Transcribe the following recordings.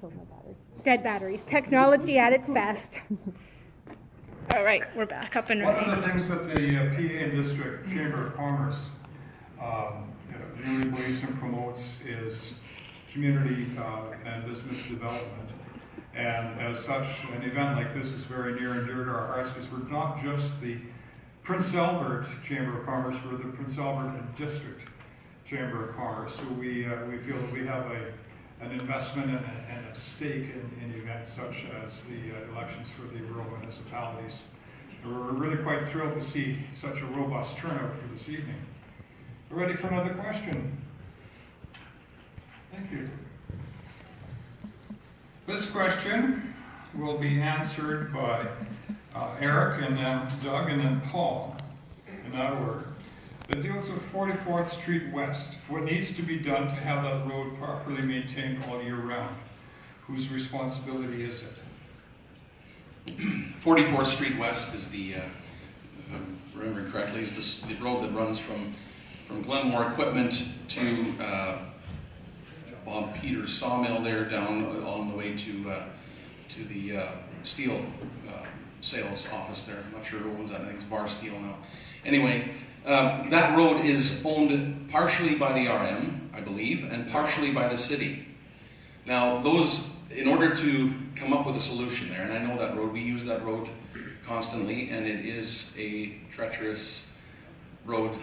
Killed my battery. Dead batteries. Technology at its best. All right, we're back up and running. One of the things that the PA District Chamber of Commerce really believes and promotes is community and business development. And as such, an event like this is very near and dear to our hearts because we're not just the Prince Albert Chamber of Commerce, we're the Prince Albert District Chamber of Commerce. So we feel that we have an investment and a stake in events such as the elections for the rural municipalities. And we're really quite thrilled to see such a robust turnout for this evening. We're ready for another question. Thank you. This question will be answered by Eric and then Doug and then Paul, in that order. It deals with 44th Street West. What needs to be done to have that road properly maintained all year round? Whose responsibility is it? 44th Street West is the, if I'm remembering correctly, is the road that runs from Glenmore Equipment to Bob Peters Sawmill there down on the way to the steel sales office there. I'm not sure who owns that. I think it's Bar Steel now. Anyway, that road is owned partially by the RM, I believe, and partially by the city. Now, in order to come up with a solution there, and I know that road, we use that road constantly, and it is a treacherous road,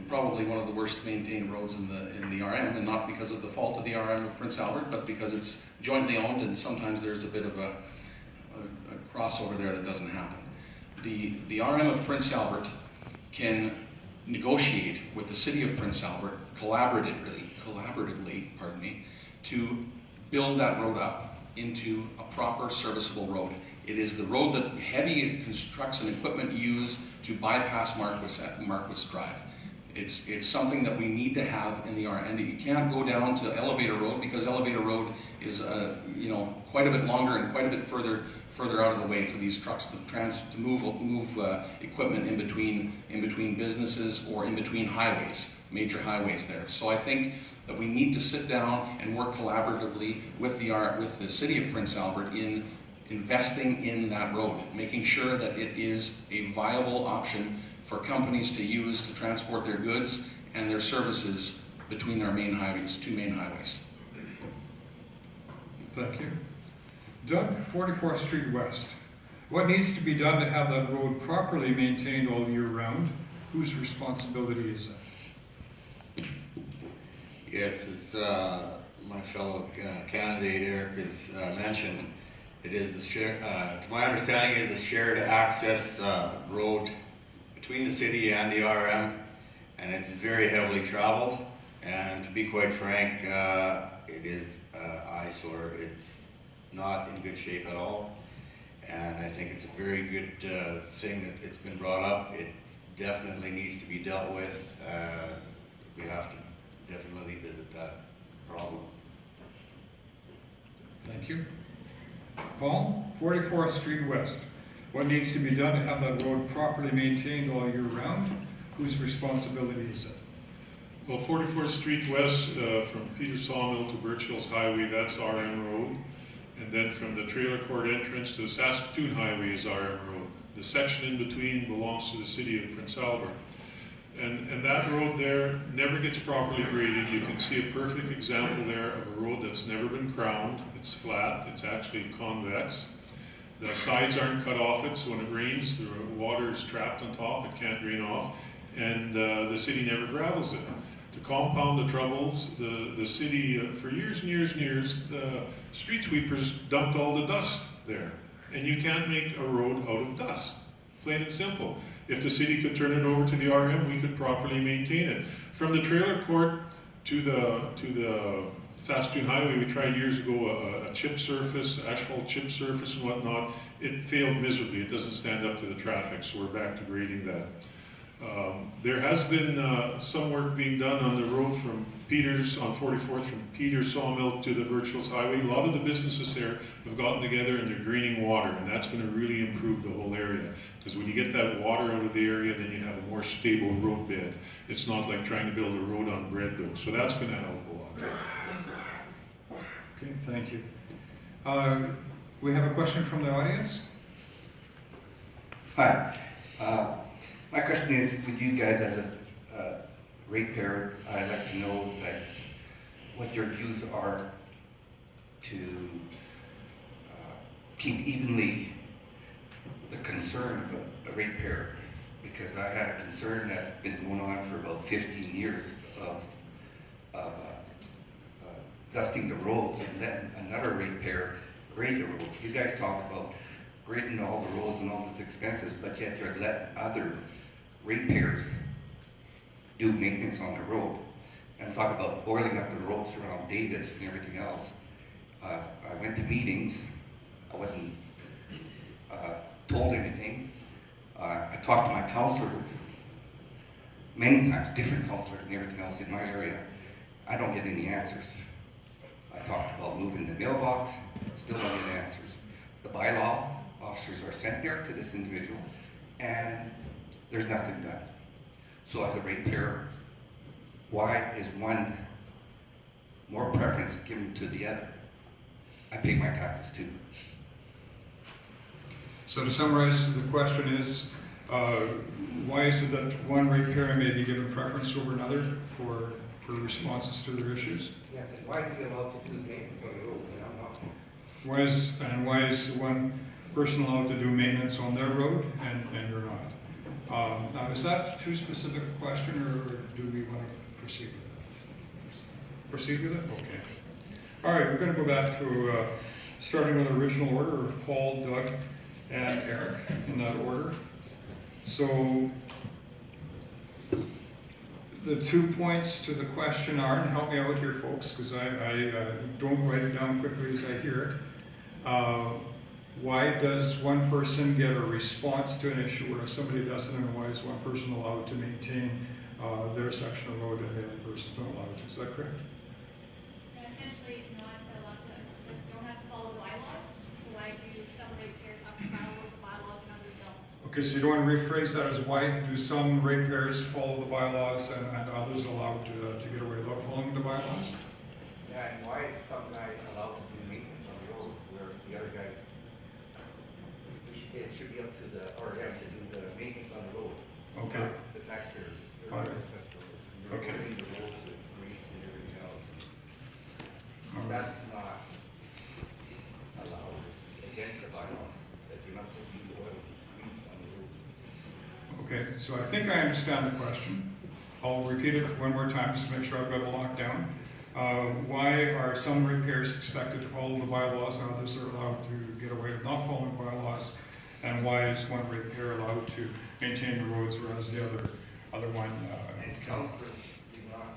probably one of the worst maintained roads in the RM, and not because of the fault of the RM of Prince Albert, but because it's jointly owned, and sometimes there's a bit of a crossover there that doesn't happen. The RM of Prince Albert can negotiate with the city of Prince Albert collaboratively, to build that road up into a proper serviceable road. It is the road that heavy trucks and equipment use to bypass Marquis Drive. It's something that we need to have in the RM, and you can't go down to Elevator Road because Elevator Road is quite a bit longer and quite a bit further out of the way for these trucks to move equipment in between businesses or in between highways, major highways there. So I think that we need to sit down and work collaboratively with the city of Prince Albert in investing in that road, making sure that it is a viable option for companies to use to transport their goods and their services between their main highways, two main highways. Thank you. Doug, 44th Street West. What needs to be done to have that road properly maintained all year round? Whose responsibility is that? Yes, it's my fellow candidate Eric has mentioned. It is the shared, to my understanding, is a shared access road between the city and the RM, and it's very heavily traveled. And to be quite frank, it is eyesore. It's not in good shape at all, and I think it's a very good thing that it's been brought up. It definitely needs to be dealt with. We have to definitely visit that problem. Thank you. Paul, 44th Street West. What needs to be done to have that road properly maintained all year round? Whose responsibility is it? Well, 44th Street West, from Peter Sawmill to Birch Hills Highway, that's RM Road. And then from the trailer court entrance to the Saskatoon Highway is RM Road. The section in between belongs to the city of Prince Albert. And that road there never gets properly graded. You can see a perfect example there of a road that's never been crowned. It's flat, it's actually convex. The sides aren't cut off it, so when it rains, the water is trapped on top, it can't drain off, and the city never gravels it. To compound the troubles, the city, for years and years and years, the street sweepers dumped all the dust there. And you can't make a road out of dust, plain and simple. If the city could turn it over to the RM, we could properly maintain it. From the trailer court to the Saskatoon Highway, we tried years ago a chip surface, asphalt chip surface and whatnot. It failed miserably. It doesn't stand up to the traffic, so we're back to grading that. There has been some work being done on the road from Peters, on 44th, from Peters Sawmill to the Birch Hills Highway. A lot of the businesses there have gotten together and they're greening water, and that's going to really improve the whole area. Because when you get that water out of the area, then you have a more stable road bed. It's not like trying to build a road on bread dough. So that's going to help a lot. Okay, thank you. We have a question from the audience. Hi. My question is, would you guys as a ratepayer, I'd like to know that what your views are to keep evenly the concern of a ratepayer, because I had a concern that's been going on for about 15 years of dusting the roads and letting another ratepayer grade the road. You guys talk about grading all the roads and all these expenses, but yet you're letting other ratepayers do maintenance on the road. And talk about oiling up the roads around Davis and everything else. I went to meetings. I wasn't told anything. I talked to my counselor many times, different counselors and everything else in my area. I don't get any answers. I talked about moving the mailbox, still don't get answers. The bylaw officers are sent there to this individual, and there's nothing done. So as a ratepayer, why is one more preference given to the other? I pay my taxes too. So to summarize, the question is, why is it that one ratepayer may be given preference over another for responses to their issues? Yes, and why is he allowed to do maintenance on the road and I'm not? Why is one person allowed to do maintenance on their road and you're not? Now, is that too specific a question, or do we want to proceed with it? Proceed with it? Okay. All right, we're going to go back to starting with the original order of Paul, Doug, and Eric in that order. So the 2 points to the question are, and help me out here, folks, because I don't write it down quickly as I hear it. Why does one person get a response to an issue where somebody doesn't, and why is one person allowed to maintain their section of road and the other person's not allowed to? Is that correct? Essentially not allowed to, don't have to follow the bylaws. So why do some ratepayers have to follow the bylaws and others don't? Okay, so you don't want to rephrase that as why do some ratepayers follow the bylaws and others allowed to get away without following the bylaws? Yeah, and why is some guy allowed to do maintenance on the road where the other guys, it should be up to the RM to do the maintenance on the road? Okay. Not the taxpayers. They're All right. You're Okay. doing the roads with grease and everything else. All right. That's not allowed. It's against the bylaws that you're not supposed to use oil and grease on the roads. Okay, so I think I understand the question. I'll repeat it one more time just to make sure I've got it locked down. Why are some ratepayers expected to follow the bylaws and others are allowed to get away with not following bylaws? And why is one ratepayer allowed to maintain the roads whereas the other one can't? Councilors do not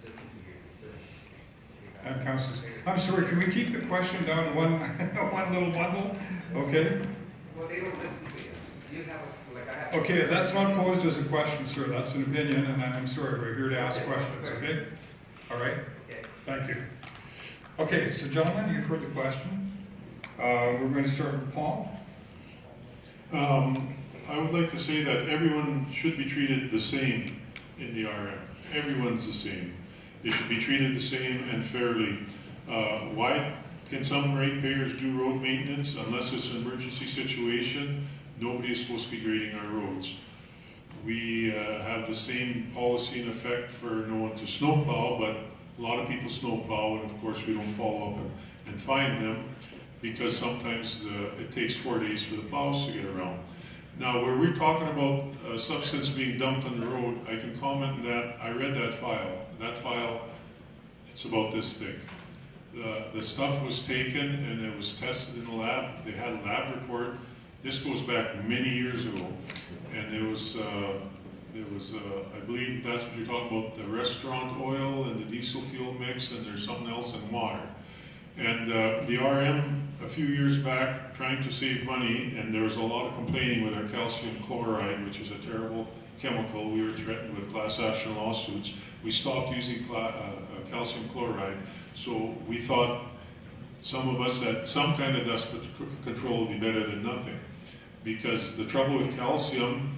listen to you. And councilors, I'm sorry, can we keep the question down to one, one little bundle? Okay? Well, they don't listen to you. You have a, like I have. Okay, that's not posed as a question, sir. That's an opinion, and I'm sorry, we're here to ask questions, okay? All right? Okay. Thank you. Okay, so gentlemen, you've heard the question. We're going to start with Paul. I would like to say that everyone should be treated the same in the RM. Everyone's the same. They should be treated the same and fairly. Why can some ratepayers do road maintenance? Unless it's an emergency situation, nobody is supposed to be grading our roads. We have the same policy in effect for no one to snowplow, but a lot of people snowplow, and of course we don't follow up and find them, because sometimes it takes 4 days for the plows to get around. Now, where we're talking about substance being dumped on the road, I can comment that I read that file. That file, it's about this thick. The stuff was taken and it was tested in the lab. They had a lab report. This goes back many years ago, and there was I believe that's what you're talking about, the restaurant oil and the diesel fuel mix, and there's something else in water. And the RM, a few years back, trying to save money, and there was a lot of complaining with our calcium chloride, which is a terrible chemical. We were threatened with class action lawsuits. We stopped using calcium chloride, so we thought, some of us, that some kind of dust control would be better than nothing. Because the trouble with calcium,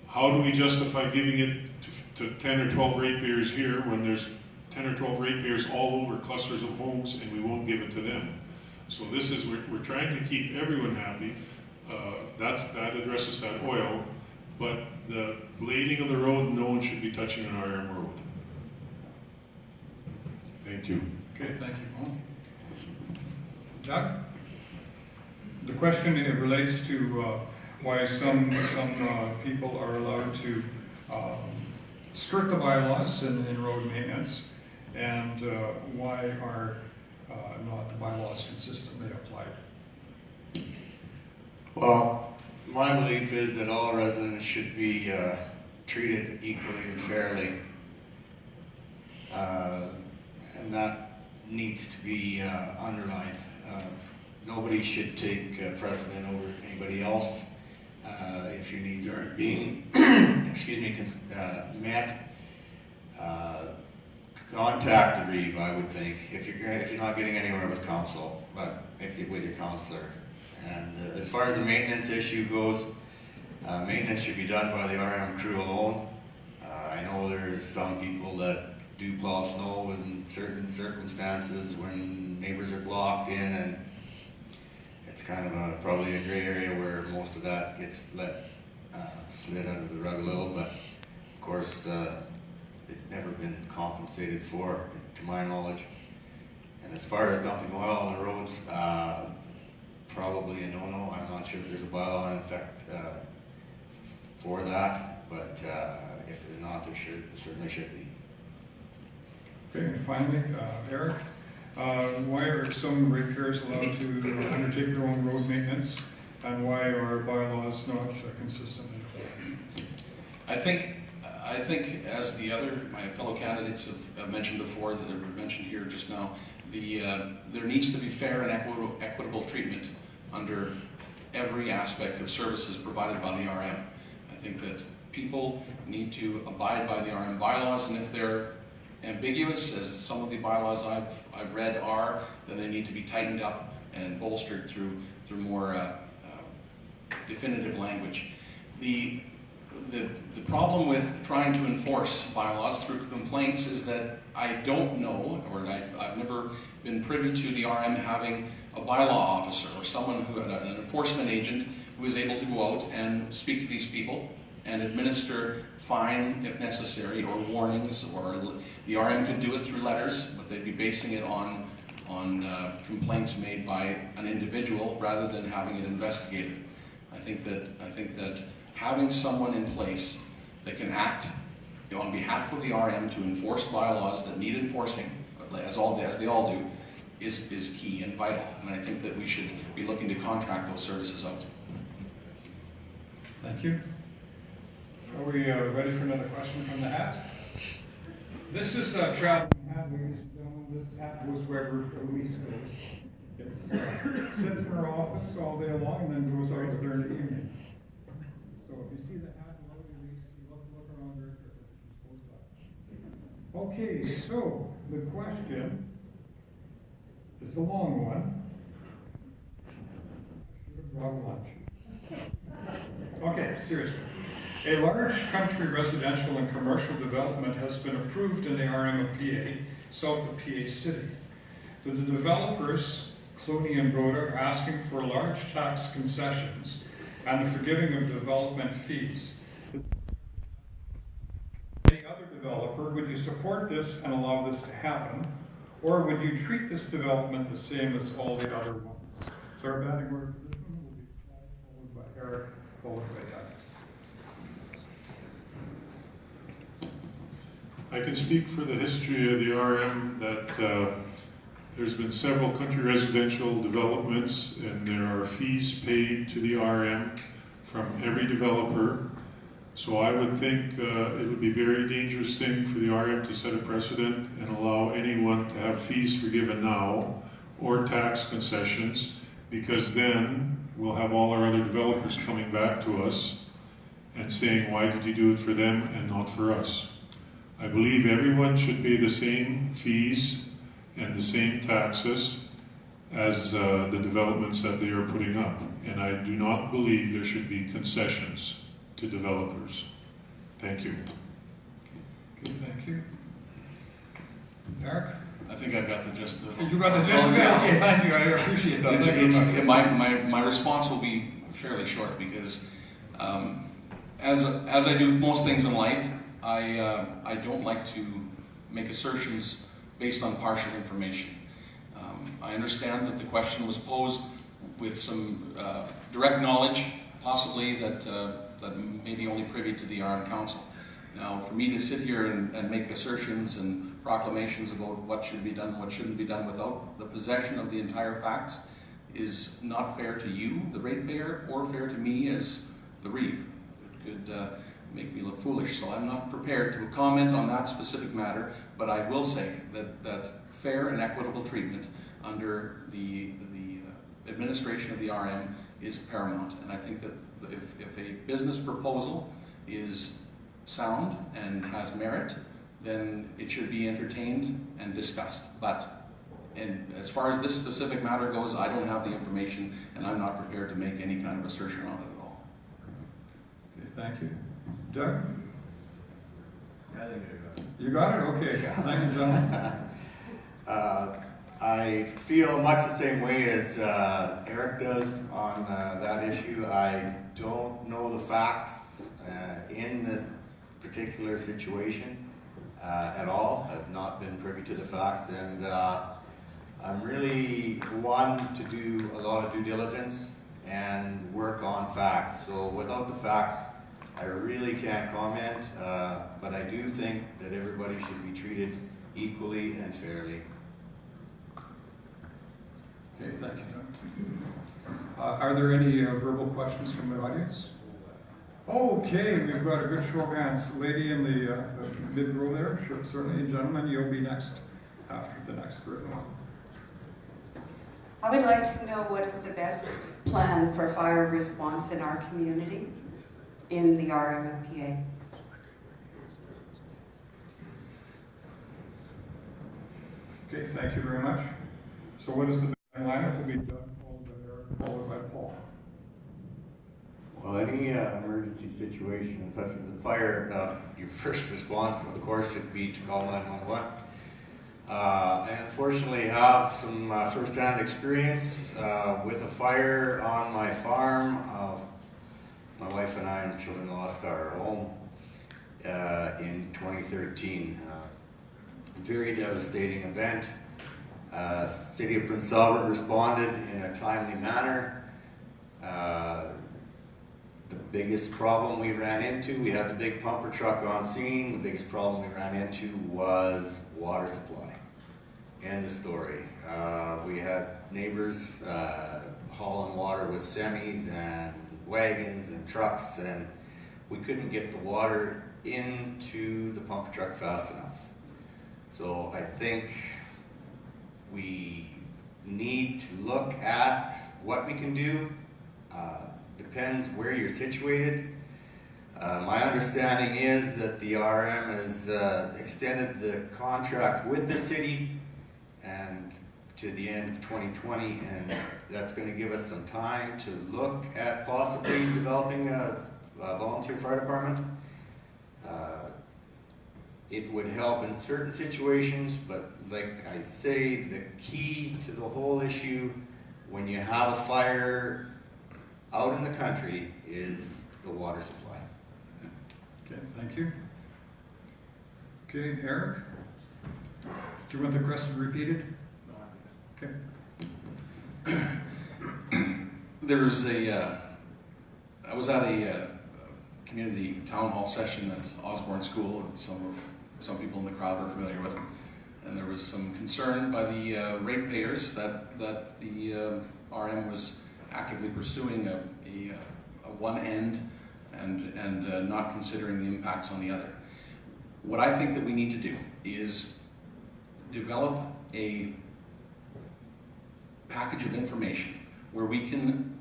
how do we justify giving it to 10 or 12 ratepayers here when there's 10 or 12 ratepayers all over clusters of homes and we won't give it to them? So this is, we're trying to keep everyone happy. That addresses that oil, but the blading of the road, no one should be touching an RM road. Thank you. Okay, Thank you. Doug? The question, it relates to why some people are allowed to skirt the bylaws in road maintenance, and why are not the bylaws consistently applied? Well, my belief is that all residents should be treated equally and fairly. And that needs to be underlined. Nobody should take precedent over anybody else. If your needs aren't being met, contact the Reeve, I would think, if you're not getting anywhere with council, but if you're with your councillor. And as far as the maintenance issue goes, maintenance should be done by the RM crew alone. I know there's some people that do plow snow in certain circumstances when neighbors are blocked in, and it's kind of probably a gray area where most of that gets slid under the rug a little, but of course it's never been compensated for, to my knowledge. And as far as dumping oil on the roads, probably a no-no. I'm not sure if there's a bylaw in effect for that, but if there's not, there certainly should be. Okay, and finally, Eric, why are some ratepayers allowed to undertake their own road maintenance, and why are bylaws not consistently applied? I think as my fellow candidates have mentioned before, that were mentioned here just now, there needs to be fair and equitable treatment under every aspect of services provided by the RM. I think that people need to abide by the RM bylaws, and if they're ambiguous, as some of the bylaws I've read are, then they need to be tightened up and bolstered through more definitive language. The problem with trying to enforce bylaws through complaints is that I don't know, or I've never been privy to the RM having a bylaw officer or someone an enforcement agent who is able to go out and speak to these people and administer fine if necessary, or warnings, or the RM could do it through letters, but they'd be basing it on complaints made by an individual rather than having it investigated. I think that having someone in place that can act on behalf of the RM to enforce bylaws that need enforcing, as they all do, is key and vital. And I think that we should be looking to contract those services out. Thank you. Are we ready for another question from the hat? This is a traveling hat, ladies and gentlemen. This hat goes wherever Louise goes. It sits in her office all day long and then goes out with her in the evening. So if you see the hat below Louise, you look around her. Okay, so the question is a long one. I should have brought lunch. Okay, seriously. A large country residential and commercial development has been approved in the RM of PA, south of PA City. The developers, Clooney and Broda, are asking for large tax concessions and the forgiving of development fees. Any other developer, would you support this and allow this to happen, or would you treat this development the same as all the other ones? So our batting order for this one will be followed by Eric, followed by Doug. I can speak for the history of the RM that there's been several country residential developments, and there are fees paid to the RM from every developer. So I would think it would be a very dangerous thing for the RM to set a precedent and allow anyone to have fees forgiven now or tax concessions, because then we'll have all our other developers coming back to us and saying, why did you do it for them and not for us? I believe everyone should pay the same fees and the same taxes as the developments that they are putting up. And I do not believe there should be concessions to developers. Thank you. Okay, thank you. Eric? I think I've got the gist of it. You got the gist of it? Okay, thank you, I appreciate that. Thank you very much. My response will be fairly short because as I do most things in life, I don't like to make assertions based on partial information. I understand that the question was posed with some direct knowledge, possibly that may be only privy to the RM Council. Now, for me to sit here and make assertions and proclamations about what should be done and what shouldn't be done without the possession of the entire facts is not fair to you, the ratepayer, or fair to me as the Reeve. It could make me look foolish, so I'm not prepared to comment on that specific matter, but I will say that fair and equitable treatment under the administration of the RM is paramount, and I think that if a business proposal is sound and has merit, then it should be entertained and discussed. And as far as this specific matter goes, I don't have the information, and I'm not prepared to make any kind of assertion on it at all. Okay, thank you. Doug? I think I got it. You got it? Okay. Thank you, gentlemen. I feel much the same way as Eric does on that issue. I don't know the facts in this particular situation at all. I've not been privy to the facts, and I'm really one to do a lot of due diligence and work on facts. So without the facts, I really can't comment, but I do think that everybody should be treated equally and fairly. Okay, thank you. Are there any verbal questions from the audience? Okay, we've got a good show of hands. Lady in the mid row there, sure, certainly. Gentlemen, you'll be next after the next group. I would like to know what is the best plan for fire response in our community in the RMPA. Okay, thank you very much. So what is the lineup? Will be Doug, followed by Eric, followed by Paul. Well, any emergency situation such as a fire, your first response, of course, should be to call 911. I unfortunately have some first-hand experience with a fire on my farm. My wife and I and children lost our home in 2013. Very devastating event. City of Prince Albert responded in a timely manner. The biggest problem we ran into, we had the big pumper truck on scene. The biggest problem we ran into was water supply. End of story. We had neighbors hauling water with semis and wagons and trucks, and we couldn't get the water into the pumper truck fast enough. So I think we need to look at what we can do. Depends where you're situated. My understanding is that the RM has extended the contract with the city and to the end of 2020, and that's going to give us some time to look at possibly developing a volunteer fire department. It would help in certain situations, but like I say, the key to the whole issue when you have a fire out in the country is the water supply. Okay, thank you. Okay, Eric? Do you want the question repeated? Okay. There's I was at a community town hall session at Osborne School that some people in the crowd are familiar with, and there was some concern by the ratepayers that the RM was actively pursuing a one end and not considering the impacts on the other. What I think that we need to do is develop a package of information where we can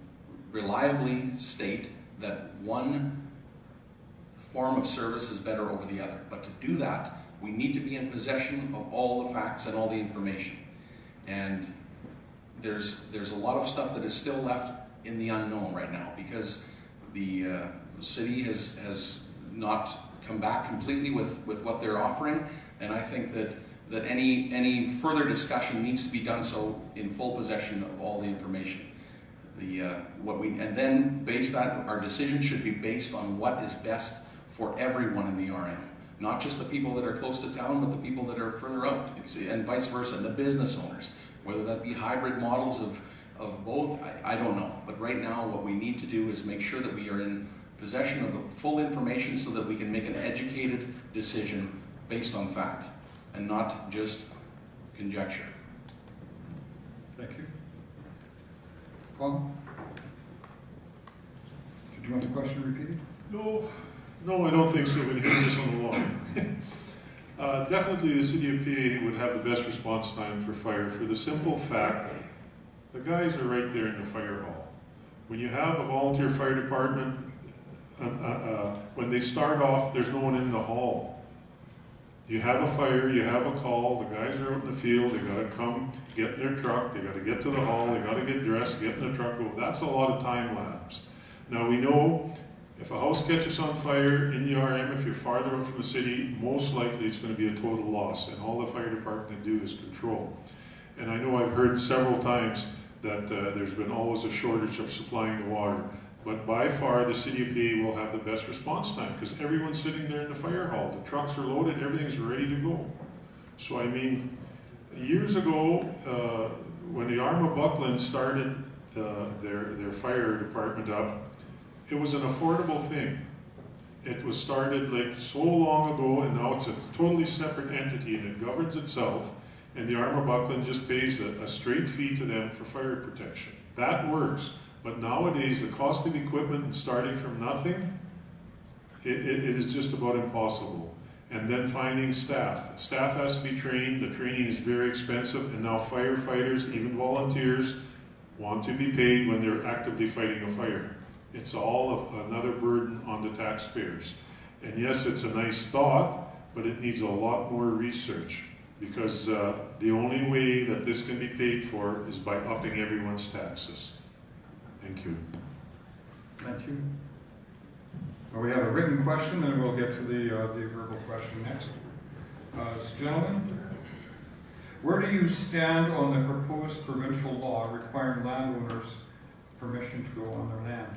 reliably state that one form of service is better over the other. But to do that, we need to be in possession of all the facts and all the information. And there's a lot of stuff that is still left in the unknown right now because the city has not come back completely with what they're offering, and I think that that any further discussion needs to be done so in full possession of all the information. And then based on our decision should be based on what is best for everyone in the RM, not just the people that are close to town, but the people that are further out, and vice versa, and the business owners, whether that be hybrid models of both, I don't know. But right now what we need to do is make sure that we are in possession of the full information so that we can make an educated decision based on fact and not just conjecture. Thank you. Paul? Did you want the question repeated? No, I don't think so. When you hear this one along. Definitely the city of PA would have the best response time for fire for the simple fact the guys are right there in the fire hall. When you have a volunteer fire department, when they start off, there's no one in the hall. You have a fire, you have a call, the guys are out in the field, they gotta come, get in their truck, they gotta get to the hall, they gotta get dressed, get in the truck, go. That's a lot of time lapse. Now we know if a house catches on fire in the RM, if you're farther out from the city, most likely it's going to be a total loss, and all the fire department can do is control. And I know I've heard several times that there's been always a shortage of supplying the water, but by far the city of PA will have the best response time because everyone's sitting there in the fire hall. The trucks are loaded, everything's ready to go. So I mean, years ago, when the Arm of Buckland started their fire department up, it was an affordable thing. It was started like so long ago, and now it's a totally separate entity, and it governs itself, and the Arm of Buckland just pays a straight fee to them for fire protection. That works, but nowadays the cost of equipment and starting from nothing, it is just about impossible. And then finding staff. Staff has to be trained, the training is very expensive, and now firefighters, even volunteers, want to be paid when they're actively fighting a fire. It's all of another burden on the taxpayers. And yes, it's a nice thought, but it needs a lot more research because the only way that this can be paid for is by upping everyone's taxes. Thank you. Thank you. Well, we have a written question, and we'll get to the verbal question next. Gentlemen, where do you stand on the proposed provincial law requiring landowners permission to go on their land?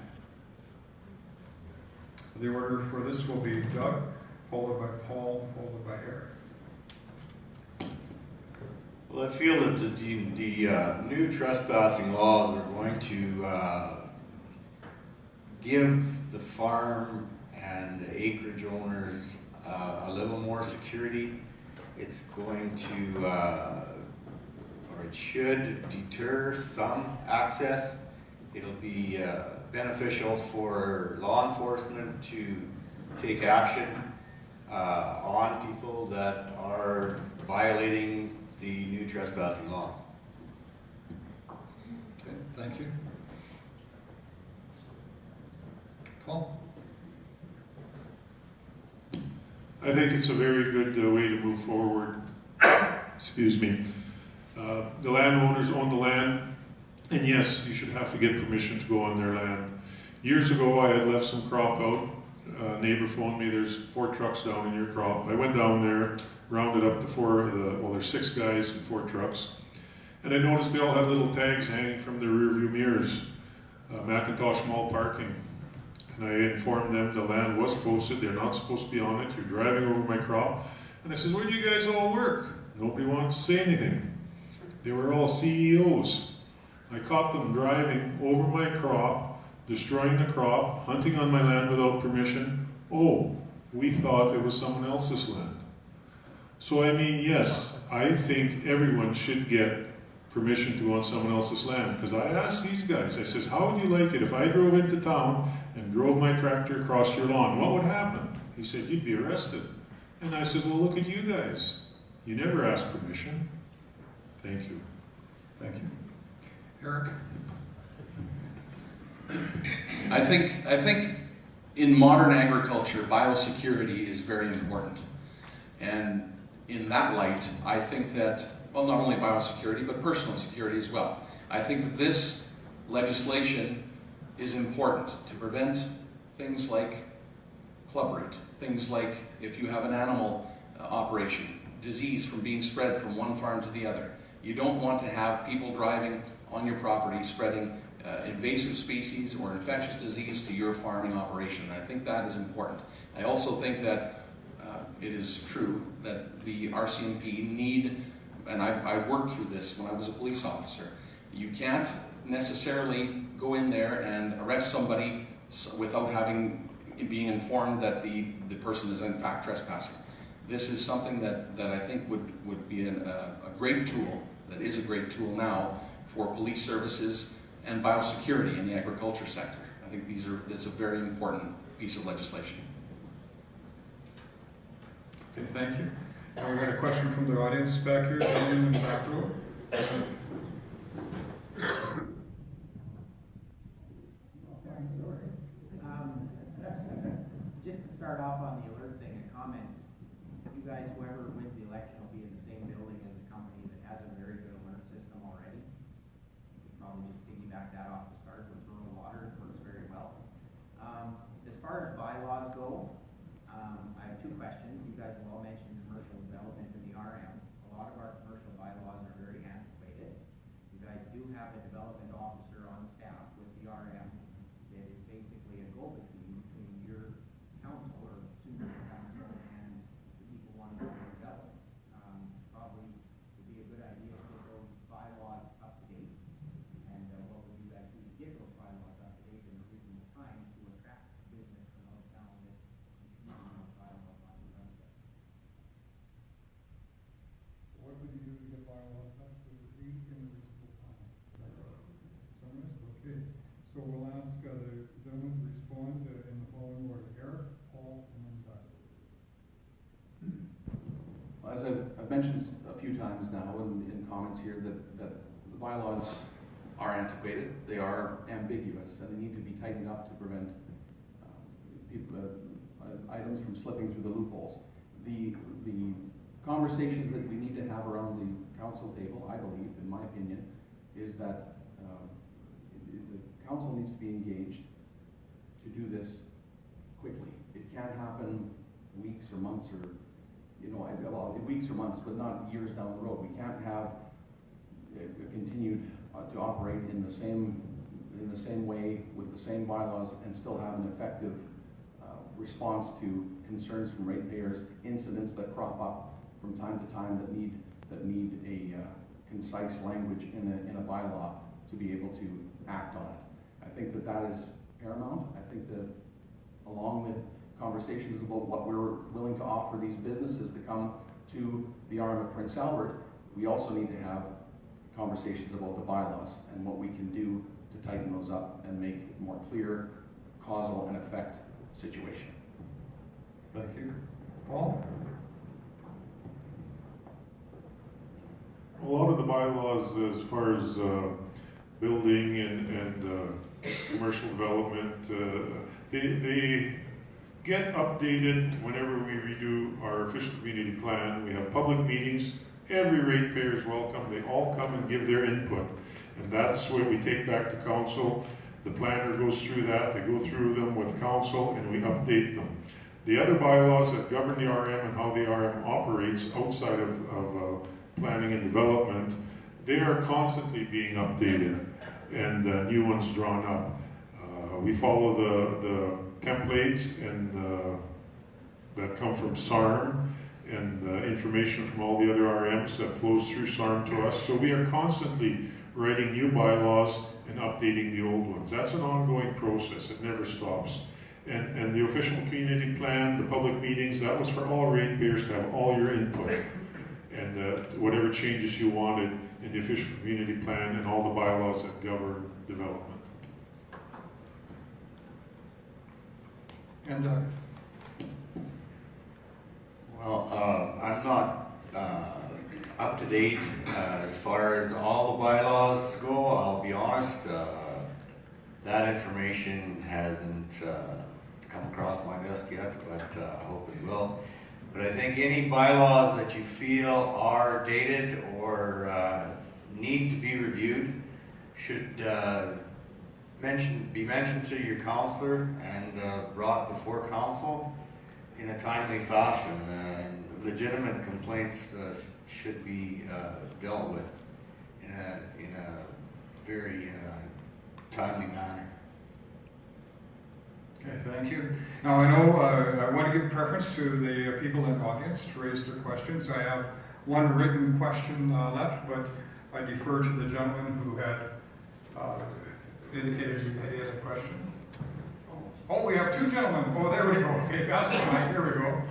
The order for this will be Doug, followed by Paul, followed by Eric. Well, I feel that the new trespassing laws are going to give the farm and the acreage owners a little more security. It's going to, or it should deter some access. It'll be beneficial for law enforcement to take action on people that are violating the new trespassing law. Okay, thank you. Paul? I think it's a very good way to move forward. Excuse me. The landowners own the land. And yes, you should have to get permission to go on their land. Years ago, I had left some crop out. A neighbor phoned me, there's 4 trucks down in your crop. I went down there, rounded up there's 6 guys and 4 trucks. And I noticed they all had little tags hanging from their rear view mirrors, Macintosh Mall parking. And I informed them the land was posted, they're not supposed to be on it, you're driving over my crop. And I said, where do you guys all work? Nobody wanted to say anything. They were all CEOs. I caught them driving over my crop, destroying the crop, hunting on my land without permission. Oh, we thought it was someone else's land. So I mean, yes, I think everyone should get permission to go on someone else's land. Because I asked these guys, I says, how would you like it if I drove into town and drove my tractor across your lawn? What would happen? He said, you'd be arrested. And I said, well, look at you guys. You never asked permission. Thank you. Thank you. Eric? I think in modern agriculture, biosecurity is very important. And in that light, I think that, well, not only biosecurity, but personal security as well. I think that this legislation is important to prevent things like club root, things like if you have an animal operation, disease from being spread from one farm to the other. You don't want to have people driving on your property spreading invasive species or infectious disease to your farming operation. I think that is important. I also think that it is true that the RCMP need, and I worked through this when I was a police officer, you can't necessarily go in there and arrest somebody without being informed that the person is in fact trespassing. This is something that I think would be a great tool, that is a great tool now for police services and biosecurity in the agriculture sector. I think that's a very important piece of legislation. Okay, thank you. Now we got a question from the audience back here, gentleman in the back row. Just to start off on the alert thing, a comment. You guys, whoever wins the election, will be in the same building as a company that has a very good alert system already. You probably just piggyback that off to start with rural water. It works very well. As far as bylaws go, I have two questions. You guys have all mentioned commercial development in the RM. A lot of our commercial bylaws are very antiquated. You guys do have a development officer on staff with the RM that is basically a go-between between your council or super council and the people wanting to do developments. Probably would be a good idea to get those bylaws up to date. And what would you guys do to get those bylaws up to date in a reasonable time to attract business from out of town that can those bylaws on the website? What would you do to get bylaws up to the date in a reasonable time? Okay. So we'll ask the gentleman to respond in the following order: Eric, Paul, and then Doug. As I've mentioned a few times now in comments here that the bylaws are antiquated, they are ambiguous, and they need to be tightened up to prevent items from slipping through the loopholes. The conversations that we need to have around the council table, I believe, in my opinion, is that the council needs to be engaged to do this quickly. It can't happen weeks or months or, well, weeks or months, but not years down the road. We can't have continued to operate in the same way with the same bylaws and still have an effective response to concerns from ratepayers, incidents that crop up from time to time that need a concise language in a bylaw to be able to act on it. I think that is paramount. I think that along with conversations about what we're willing to offer these businesses to come to the RM of Prince Albert, we also need to have conversations about the bylaws and what we can do to tighten those up and make it more clear, causal and effect situation. Thank you. Paul? A lot of the bylaws, as far as building and commercial development, they get updated whenever we redo our official community plan. We have public meetings. Every ratepayer is welcome. They all come and give their input. And that's what we take back to council. The planner goes through that. They go through them with council and we update them. The other bylaws that govern the RM and how the RM operates outside of planning and development, they are constantly being updated and new ones drawn up. We follow the templates and that come from SARM and information from all the other RMs that flows through SARM to us. So we are constantly writing new bylaws and updating the old ones. That's an ongoing process. It never stops. And the official community plan, the public meetings, that was for all ratepayers to have all your input. And whatever changes you wanted in the official community plan and all the bylaws that govern development. And Well, I'm not up to date as far as all the bylaws go. I'll be honest, that information hasn't come across my desk yet, but I hope it will. But I think any bylaws that you feel are dated or need to be reviewed should be mentioned to your counselor and brought before council in a timely fashion. And legitimate complaints should be dealt with in a very timely manner. Okay, thank you. Now, I know I want to give preference to the people in the audience to raise their questions. I have one written question left, but I defer to the gentleman who had indicated he has a question. Oh, we have two gentlemen. Oh, there we go. Okay, pass the mic. There we go.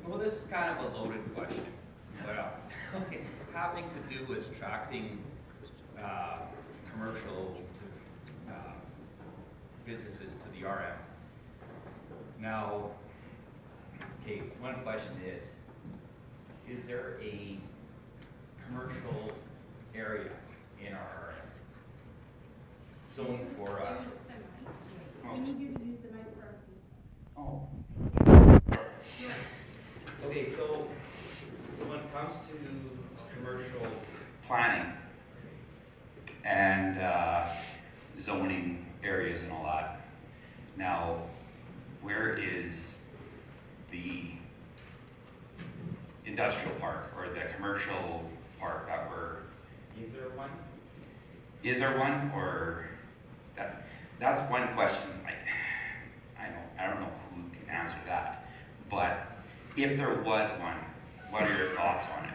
Well, this is kind of a loaded question. Well, having to do with attracting commercial businesses to the RM. Now, okay, one question is there a commercial area in our RM? Zone for Use the mic. We need you to use the mic for our people. Oh. Okay, so when it comes to commercial planning and zoning areas and all that, now where is the industrial park or the commercial park that we're? Is there one? Is there one, or that's one question. I don't know who can answer that, but if there was one, what are your thoughts on it?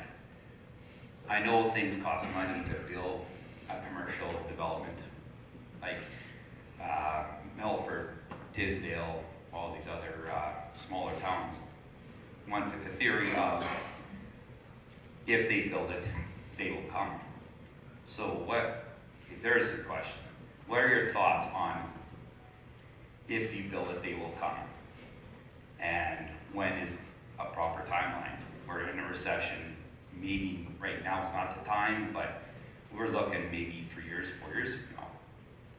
I know things cost money to build a commercial development, like Melford, Tisdale, all these other smaller towns. One with the theory of if they build it, they will come. So there's the question. What are your thoughts on if you build it, they will come? And when is a proper timeline? We're in a recession. Maybe right now is not the time, but we're looking maybe 3 years, 4 years from now.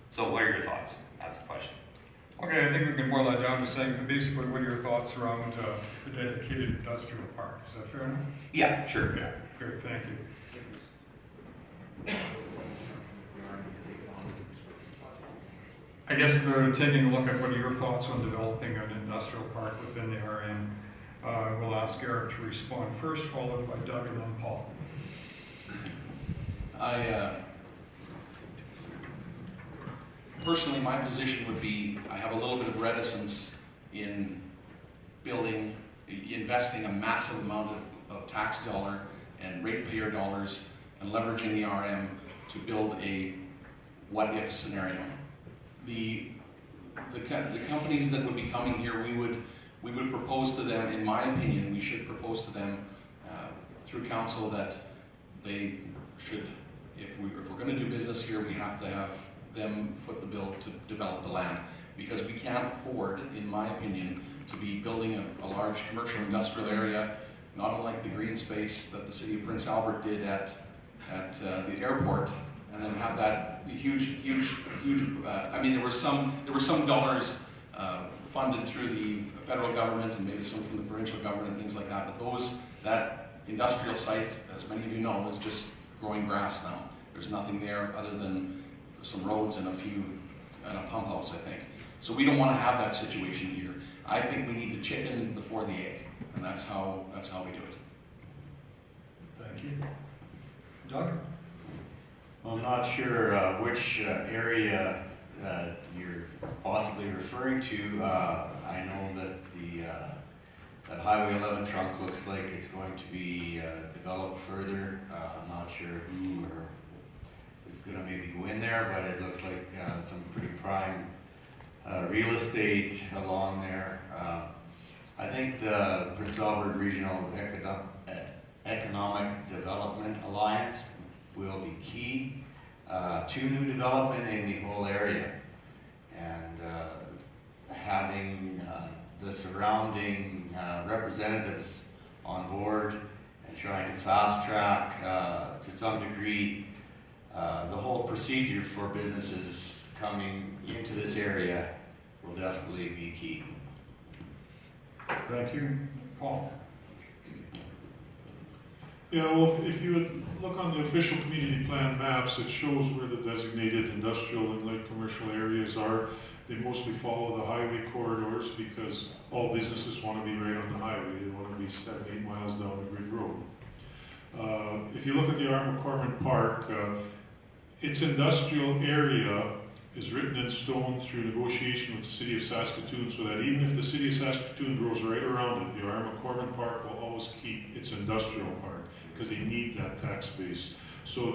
So what are your thoughts? That's the question. Okay, I think we can boil that down to saying basically what are your thoughts around the dedicated industrial park? Is that fair enough? Yeah, sure. Yeah, great, thank you. I guess taking a look at what are your thoughts on developing an industrial park within the RM. We'll ask Eric to respond first, followed by Doug and then Paul. Personally, my position would be I have a little bit of reticence in investing a massive amount of tax dollar and ratepayer dollars and leveraging the RM to build a what-if scenario. The companies that would be coming here, we would propose to them, in my opinion, we should propose to them through council that they should, if we're going to do business here, we have to have them foot the bill to develop the land, because we can't afford, in my opinion, to be building a large commercial industrial area, not unlike the green space that the city of Prince Albert did at the airport, and then have that huge. I mean, there were some dollars funded through the federal government and maybe some from the provincial government and things like that. But that industrial site, as many of you know, is just growing grass now. There's nothing there other than some roads and a pump house, I think. So we don't want to have that situation here. I think we need the chicken before the egg, and that's how we do it. Thank you. Doug? I'm not sure which area you're possibly referring to. I know that that Highway 11 trunk looks like it's going to be developed further. I'm not sure who is going to maybe go in there, but it looks like some pretty prime real estate along there. I think the Prince Albert Regional Economic Development Alliance will be key to new development in the whole area, and having the surrounding representatives on board and trying to fast track to some degree the whole procedure for businesses coming into this area will definitely be key. Thank you. Paul? Yeah, well, if you would look on the official community plan maps, it shows where the designated industrial and light commercial areas are. They mostly follow the highway corridors because all businesses want to be right on the highway. They don't want to be 7-8 miles down the grid road. If you look at the R. McCormick Park, its industrial area is written in stone through negotiation with the City of Saskatoon, so that even if the City of Saskatoon grows right around it, the R. McCormick Park will always keep its industrial park, because they need that tax base. So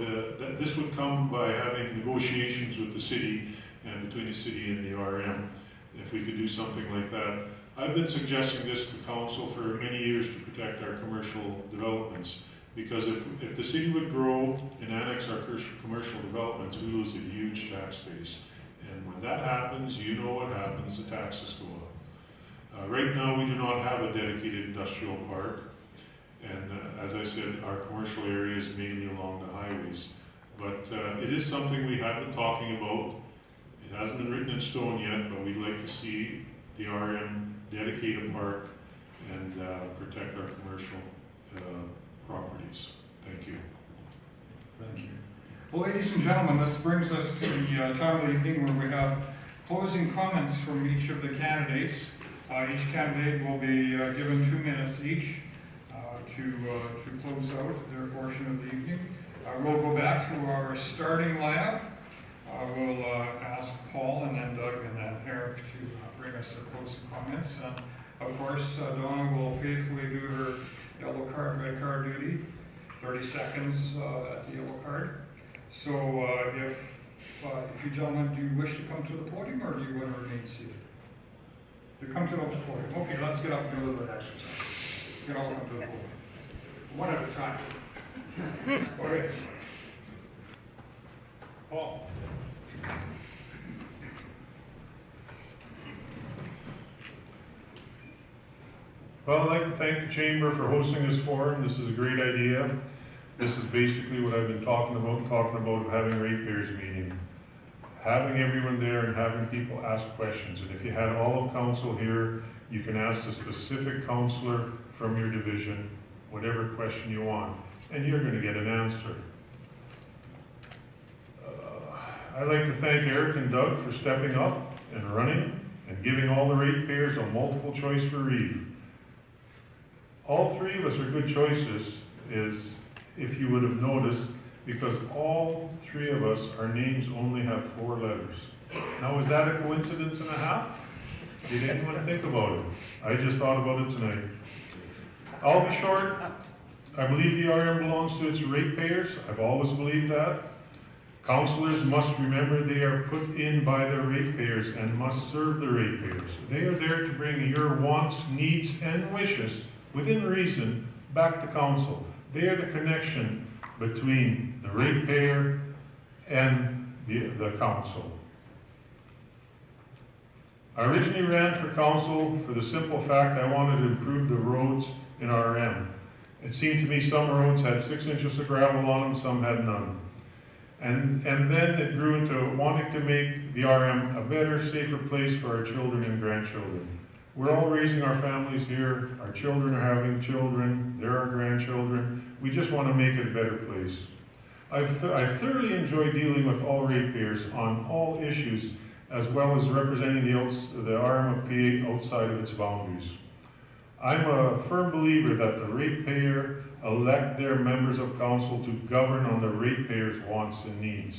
this would come by having negotiations with the city and between the city and the RM, if we could do something like that. I've been suggesting this to council for many years to protect our commercial developments, because if the city would grow and annex our commercial developments, we lose a huge tax base. And when that happens, you know what happens, the taxes go up. Right now, we do not have a dedicated industrial park. And as I said, our commercial area is mainly along the highways. But it is something we have been talking about. It hasn't been written in stone yet, but we'd like to see the RM dedicate a park and protect our commercial properties. Thank you. Thank you. Well, ladies and gentlemen, this brings us to the time of the evening where we have closing comments from each of the candidates. Each candidate will be given 2 minutes each to close out their portion of the evening. We'll go back to our starting lineup. We'll ask Paul and then Doug and then Eric to bring us their closing comments. And of course, Donna will faithfully do her yellow card, red card duty, 30 seconds at the yellow card. So if you gentlemen, do you wish to come to the podium or do you want to remain seated? To come to the podium. Okay, let's get up and do a little bit of exercise. You can all come to the podium. One at a time. Okay. Paul. Well, I'd like to thank the Chamber for hosting this forum. This is a great idea. This is basically what I've been talking about having ratepayers meeting. Having everyone there and having people ask questions. And if you had all of council here, you can ask a specific councillor from your division whatever question you want, and you're going to get an answer. I'd like to thank Eric and Doug for stepping up and running and giving all the ratepayers a multiple choice for Reeve. All three of us are good choices, is if you would have noticed, because all three of us, our names only have 4 letters. Now, is that a coincidence and a half? Did anyone think about it? I just thought about it tonight. I'll be short. I believe the RM belongs to its ratepayers. I've always believed that. Councillors must remember they are put in by their ratepayers and must serve the ratepayers. They are there to bring your wants, needs, and wishes, within reason, back to council. They are the connection between the ratepayer and the council. I originally ran for council for the simple fact I wanted to improve the roads in RM. It seemed to me some roads had 6 inches of gravel on them, some had none. And then it grew into wanting to make the RM a better, safer place for our children and grandchildren. We're all raising our families here, our children are having children, there are grandchildren. We just want to make it a better place. I've thoroughly enjoyed dealing with all ratepayers on all issues, as well as representing the RM of PA outside of its boundaries. I'm a firm believer that the ratepayer elect their members of council to govern on the ratepayers' wants and needs.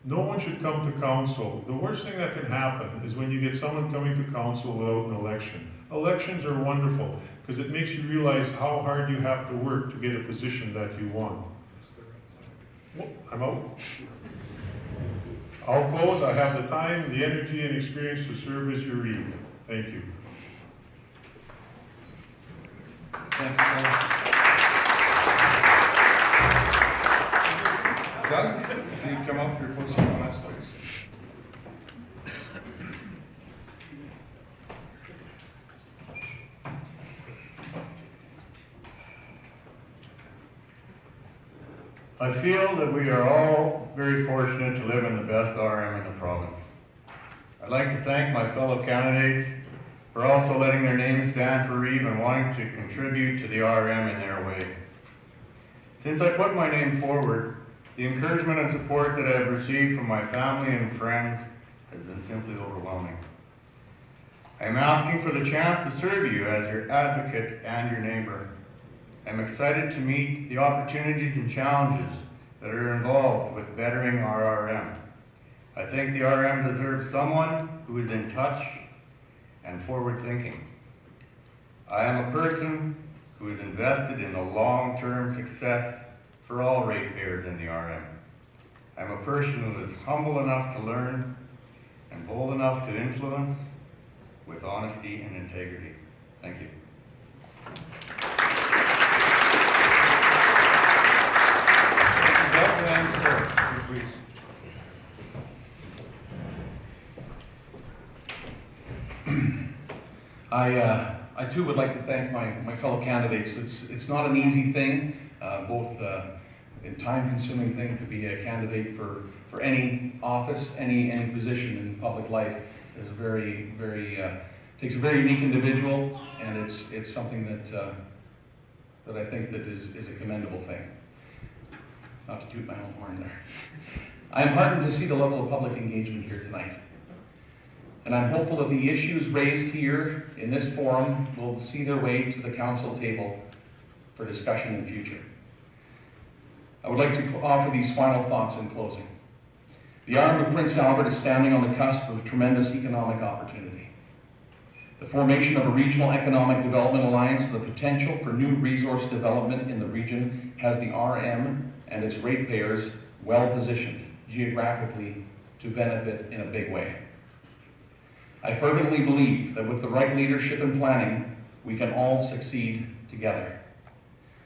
No one should come to council. The worst thing that can happen is when you get someone coming to council without an election. Elections are wonderful because it makes you realize how hard you have to work to get a position that you want. I'm out. I'll close. I have the time, the energy, and experience to serve as your Reeve. Thank you. Doug, can you come up for your closing comments, please? I feel that we are all very fortunate to live in the best RM in the province. I'd like to thank my fellow candidates for also letting their names stand for Reeve and wanting to contribute to the RM in their way. Since I put my name forward, the encouragement and support that I have received from my family and friends has been simply overwhelming. I am asking for the chance to serve you as your advocate and your neighbor. I'm excited to meet the opportunities and challenges that are involved with bettering our RM. I think the RM deserves someone who is in touch and forward-thinking. I am a person who is invested in the long-term success for all ratepayers in the RM. I'm a person who is humble enough to learn and bold enough to influence with honesty and integrity. Thank you. Please. I too would like to thank my fellow candidates. It's not an easy thing, both a time-consuming thing to be a candidate for any office, any position in public life. Is takes a very unique individual, and it's something that I think that is a commendable thing. Not to toot my own horn there. I'm heartened to see the level of public engagement here tonight. And I'm hopeful that the issues raised here in this forum will see their way to the council table for discussion in the future. I would like to offer these final thoughts in closing. The RM of Prince Albert is standing on the cusp of tremendous economic opportunity. The formation of a regional economic development alliance and the potential for new resource development in the region has the RM and its ratepayers well positioned geographically to benefit in a big way. I fervently believe that with the right leadership and planning, we can all succeed together.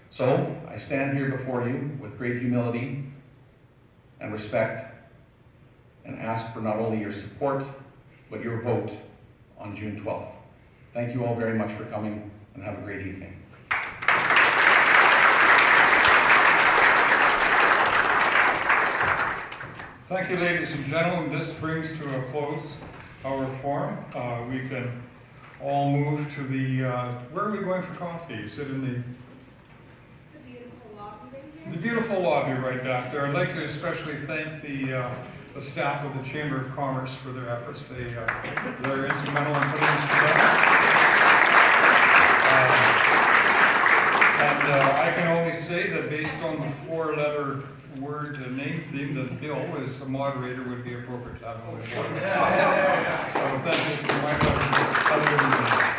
So, I stand here before you with great humility and respect and ask for not only your support, but your vote on June 12th. Thank you all very much for coming, and have a great evening. Thank you, ladies and gentlemen. This brings to a close our forum. We can all move to the, where are we going for coffee? Is it in The beautiful lobby right here. the beautiful lobby right back there? I'd like to especially thank the staff of the Chamber of Commerce for their efforts. They're instrumental in putting this together. I can only say that based on the four-letter word name theme, that Bill, as a moderator, would be appropriate to have on the board. So thank you for my letter.